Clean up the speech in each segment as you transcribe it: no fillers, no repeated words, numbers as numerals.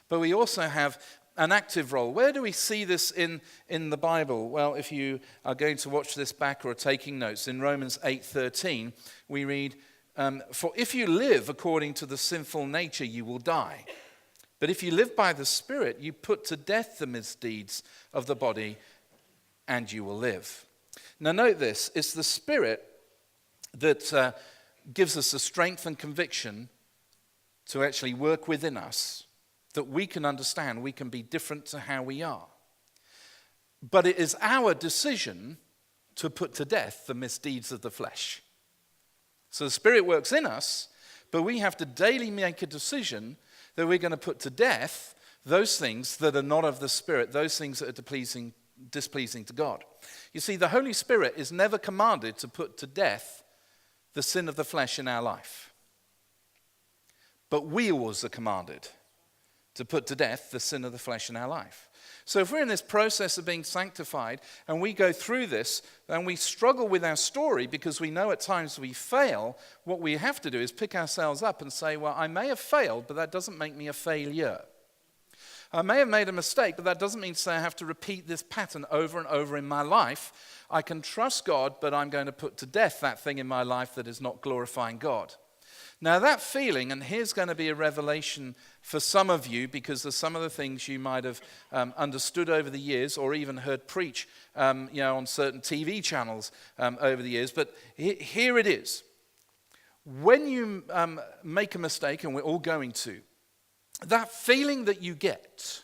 but we also have an active role. Where do we see this in the Bible? Well, if you are going to watch this back or are taking notes, in Romans 8:13, we read, for if you live according to the sinful nature, you will die. But if you live by the Spirit, you put to death the misdeeds of the body, and you will live. Now note this, it's the Spirit that gives us the strength and conviction to actually work within us, that we can understand we can be different to how we are. But it is our decision to put to death the misdeeds of the flesh. So the Spirit works in us, but we have to daily make a decision that we're going to put to death those things that are not of the Spirit, those things that are displeasing to God. You see, the Holy Spirit is never commanded to put to death the sin of the flesh in our life. But we always are commanded to put to death the sin of the flesh in our life. So if we're in this process of being sanctified and we go through this and we struggle with our story because we know at times we fail, what we have to do is pick ourselves up and say, well, I may have failed, but that doesn't make me a failure. I may have made a mistake, but that doesn't mean to say I have to repeat this pattern over and over in my life. I can trust God, but I'm going to put to death that thing in my life that is not glorifying God. Now that feeling, and here's going to be a revelation for some of you because of some of the things you might have understood over the years or even heard preach on certain TV channels over the years, but here it is. When you make a mistake, and we're all going to, that feeling that you get,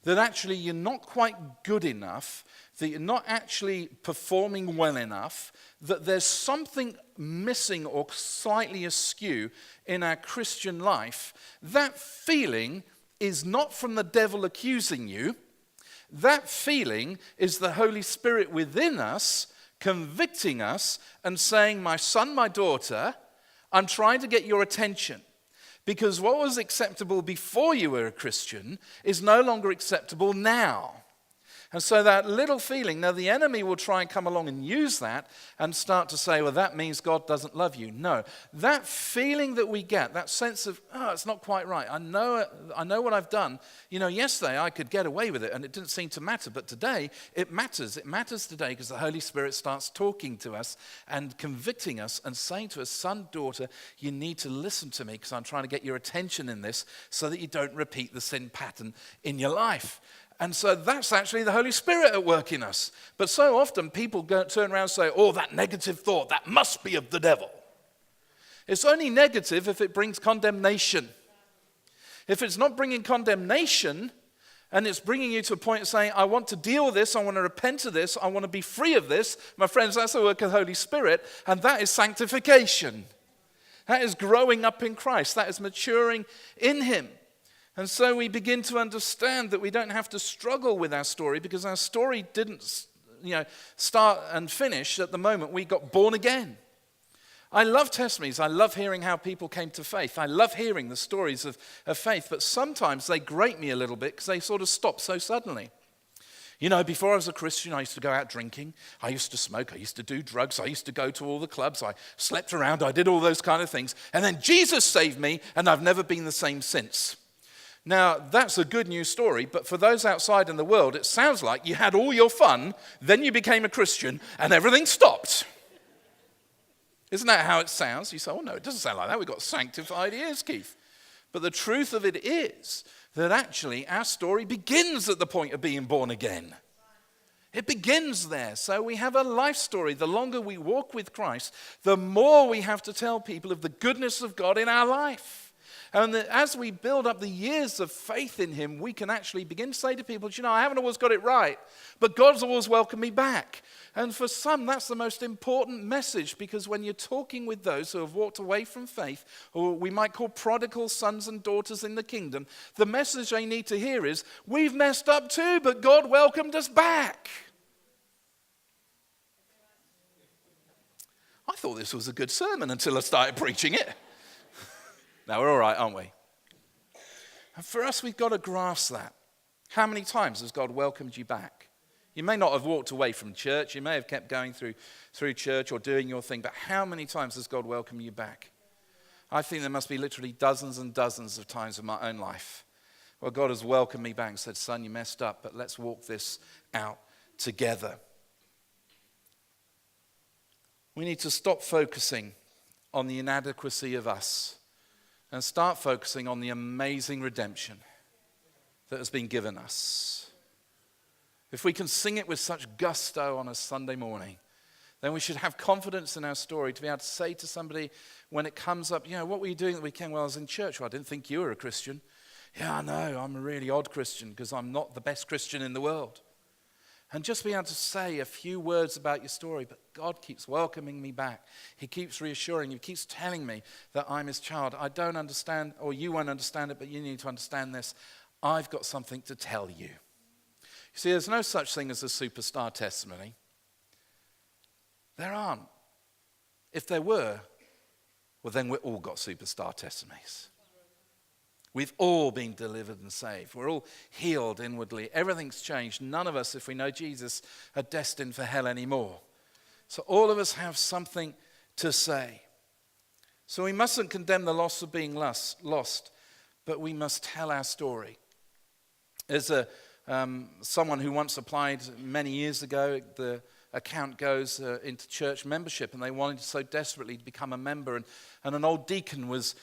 that actually you're not quite good enough, that you're not actually performing well enough, that there's something missing or slightly askew in our Christian life, that feeling is not from the devil accusing you. That feeling is the Holy Spirit within us convicting us and saying, my son, my daughter, I'm trying to get your attention. Because what was acceptable before you were a Christian is no longer acceptable now. And so that little feeling, now the enemy will try and come along and use that and start to say, well, that means God doesn't love you. No, that feeling that we get, that sense of, oh, it's not quite right. I know what I've done. Yesterday I could get away with it and it didn't seem to matter. But today it matters. It matters today because the Holy Spirit starts talking to us and convicting us and saying to us, son, daughter, you need to listen to me because I'm trying to get your attention in this so that you don't repeat the sin pattern in your life. And so that's actually the Holy Spirit at work in us. But so often people turn around and say, oh, that negative thought, that must be of the devil. It's only negative if it brings condemnation. If it's not bringing condemnation and it's bringing you to a point of saying, I want to deal with this, I want to repent of this, I want to be free of this, my friends, that's the work of the Holy Spirit, and that is sanctification. That is growing up in Christ. That is maturing in Him. And so we begin to understand that we don't have to struggle with our story because our story didn't, start and finish at the moment we got born again. I love testimonies. I love hearing how people came to faith. I love hearing the stories of faith, but sometimes they grate me a little bit because they sort of stop so suddenly. Before I was a Christian, I used to go out drinking. I used to smoke. I used to do drugs. I used to go to all the clubs. I slept around. I did all those kind of things. And then Jesus saved me, and I've never been the same since. Now, that's a good news story, but for those outside in the world, it sounds like you had all your fun, then you became a Christian, and everything stopped. Isn't that how it sounds? You say, oh no, it doesn't sound like that. We've got sanctified ears, Keith. But the truth of it is that actually our story begins at the point of being born again. It begins there. So we have a life story. The longer we walk with Christ, the more we have to tell people of the goodness of God in our life. And as we build up the years of faith in Him, we can actually begin to say to people, I haven't always got it right, but God's always welcomed me back. And for some, that's the most important message, because when you're talking with those who have walked away from faith, or we might call prodigal sons and daughters in the kingdom, the message they need to hear is, we've messed up too, but God welcomed us back. I thought this was a good sermon until I started preaching it. Now, we're all right, aren't we? And for us, we've got to grasp that. How many times has God welcomed you back? You may not have walked away from church. You may have kept going through church or doing your thing. But how many times has God welcomed you back? I think there must be literally dozens and dozens of times in my own life Well, God has welcomed me back and said, son, you messed up, but let's walk this out together. We need to stop focusing on the inadequacy of us and start focusing on the amazing redemption that has been given us. If we can sing it with such gusto on a Sunday morning, then we should have confidence in our story to be able to say to somebody when it comes up, what were you doing at the weekend? Well, I was in church. Well, I didn't think you were a Christian. Yeah, I know, I'm a really odd Christian because I'm not the best Christian in the world. And just be able to say a few words about your story, but God keeps welcoming me back. He keeps reassuring you, he keeps telling me that I'm his child. I don't understand, or you won't understand it, but you need to understand this. I've got something to tell you. You see, there's no such thing as a superstar testimony. There aren't. If there were, well, then we've all got superstar testimonies. We've all been delivered and saved. We're all healed inwardly. Everything's changed. None of us, if we know Jesus, are destined for hell anymore. So all of us have something to say. So we mustn't condemn the loss of being lost, but we must tell our story. There's someone who once applied many years ago. The account goes into church membership, and they wanted so desperately to become a member. And an old deacon was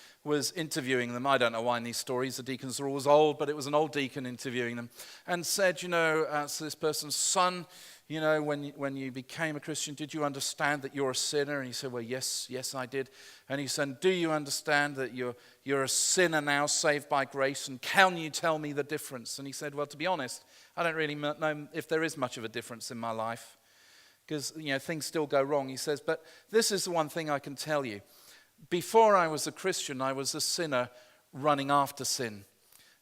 interviewing them. I don't know why in these stories the deacons are always old, but it was an old deacon interviewing them, and said, to this person's son, when you became a Christian, did you understand that you're a sinner? And he said, well, yes, I did. And he said, do you understand that you're a sinner now, saved by grace? And can you tell me the difference? And he said, well, to be honest, I don't really know if there is much of a difference in my life, because things still go wrong. He says, but this is the one thing I can tell you. Before I was a Christian, I was a sinner running after sin.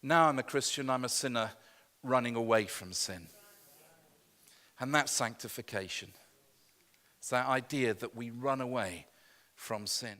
Now I'm a Christian, I'm a sinner running away from sin. And that's sanctification. It's that idea that we run away from sin.